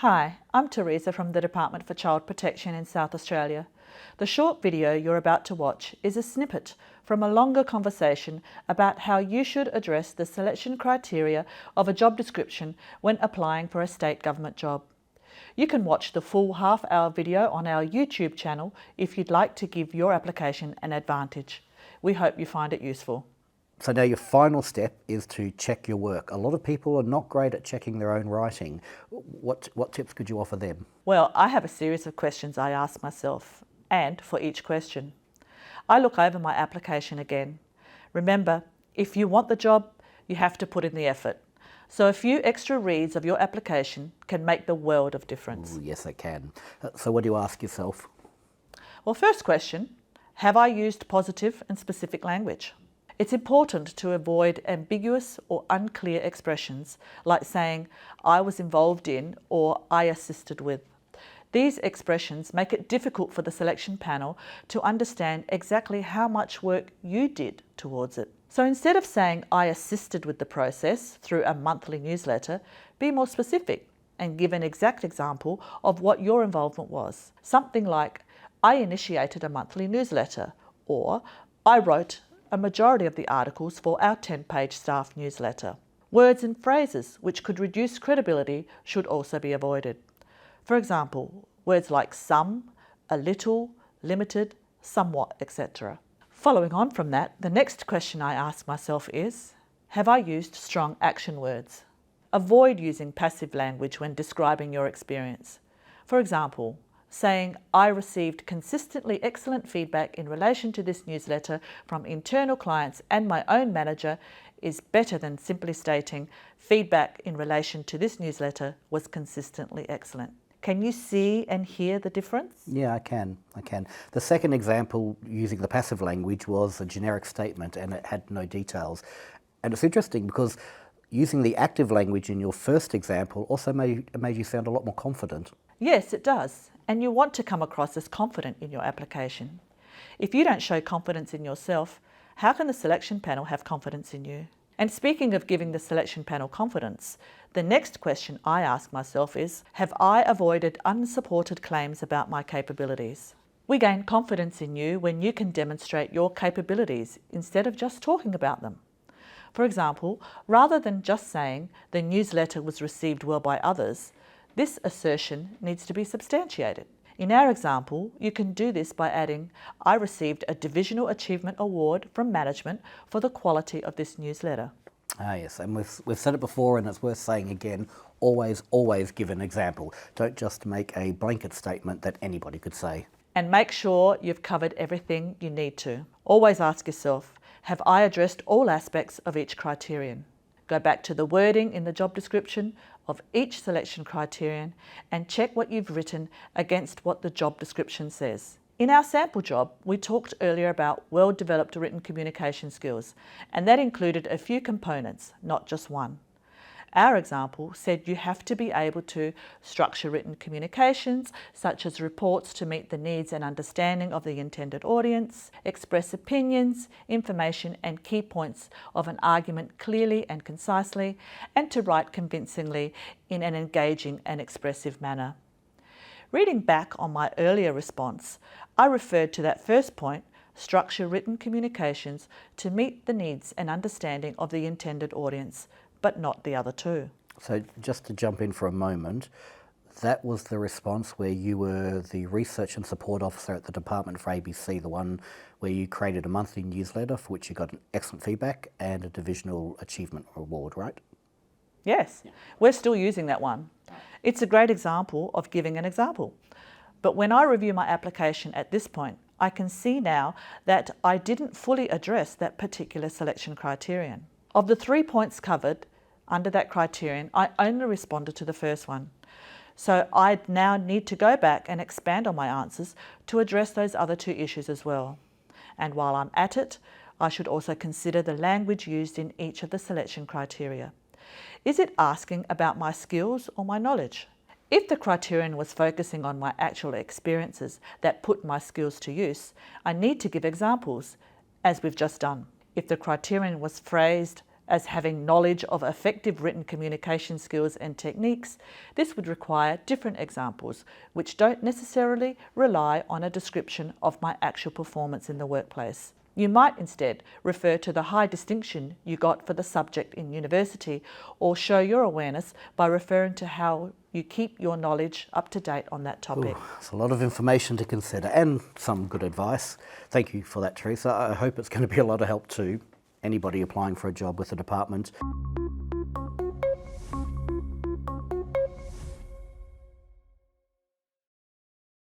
Hi, I'm Teresa from the Department for Child Protection in South Australia. The short video you're about to watch is a snippet from a longer conversation about how you should address the selection criteria of a job description when applying for a state government job. You can watch the full half-hour video on our YouTube channel if you'd like to give your application an advantage. We hope you find it useful. So now your final step is to check your work. A lot of people are not great at checking their own writing. What tips could you offer them? Well, I have a series of questions I ask myself, and for each question, I look over my application again. Remember, if you want the job, you have to put in the effort. So a few extra reads of your application can make the world of difference. Ooh, yes, it can. So what do you ask yourself? Well, first question, have I used positive and specific language? It's important to avoid ambiguous or unclear expressions like saying, I was involved in or I assisted with. These expressions make it difficult for the selection panel to understand exactly how much work you did towards it. So instead of saying, I assisted with the process through a monthly newsletter, be more specific and give an exact example of what your involvement was. Something like, I initiated a monthly newsletter, or I wrote a majority of the articles for our 10-page staff newsletter. Words and phrases which could reduce credibility should also be avoided. For example, words like some, a little, limited, somewhat, etc. Following on from that, the next question I ask myself is, have I used strong action words? Avoid using passive language when describing your experience. For example, saying, I received consistently excellent feedback in relation to this newsletter from internal clients and my own manager is better than simply stating, feedback in relation to this newsletter was consistently excellent. Can you see and hear the difference? Yeah, I can. The second example using the passive language was a generic statement and it had no details. And it's interesting because using the active language in your first example also made you sound a lot more confident. Yes, it does. And you want to come across as confident in your application. If you don't show confidence in yourself, how can the selection panel have confidence in you? And speaking of giving the selection panel confidence, the next question I ask myself is, have I avoided unsupported claims about my capabilities? We gain confidence in you when you can demonstrate your capabilities instead of just talking about them. For example, rather than just saying the newsletter was received well by others, this assertion needs to be substantiated. In our example, you can do this by adding, I received a Divisional Achievement Award from management for the quality of this newsletter. Ah yes, and we've said it before and it's worth saying again, always give an example. Don't just make a blanket statement that anybody could say. And make sure you've covered everything you need to. Always ask yourself, have I addressed all aspects of each criterion? Go back to the wording in the job description of each selection criterion and check what you've written against what the job description says. In our sample job, we talked earlier about well-developed written communication skills, and that included a few components, not just one. Our example said you have to be able to structure written communications, such as reports to meet the needs and understanding of the intended audience, express opinions, information and key points of an argument clearly and concisely, and to write convincingly in an engaging and expressive manner. Reading back on my earlier response, I referred to that first point, structure written communications to meet the needs and understanding of the intended audience, but not the other two. So just to jump in for a moment, that was the response where you were the research and support officer at the Department for ABC, the one where you created a monthly newsletter for which you got an excellent feedback and a Divisional Achievement Award, right? Yes, we're still using that one. It's a great example of giving an example. But when I review my application at this point, I can see now that I didn't fully address that particular selection criterion. Of the 3 points covered under that criterion, I only responded to the first one. So I now need to go back and expand on my answers to address those other 2 issues as well. And while I'm at it, I should also consider the language used in each of the selection criteria. Is it asking about my skills or my knowledge? If the criterion was focusing on my actual experiences that put my skills to use, I need to give examples, as we've just done. If the criterion was phrased as having knowledge of effective written communication skills and techniques, this would require different examples, which don't necessarily rely on a description of my actual performance in the workplace. You might instead refer to the high distinction you got for the subject in university, or show your awareness by referring to how you keep your knowledge up to date on that topic. It's a lot of information to consider and some good advice. Thank you for that, Teresa. I hope it's going to be a lot of help to anybody applying for a job with the department.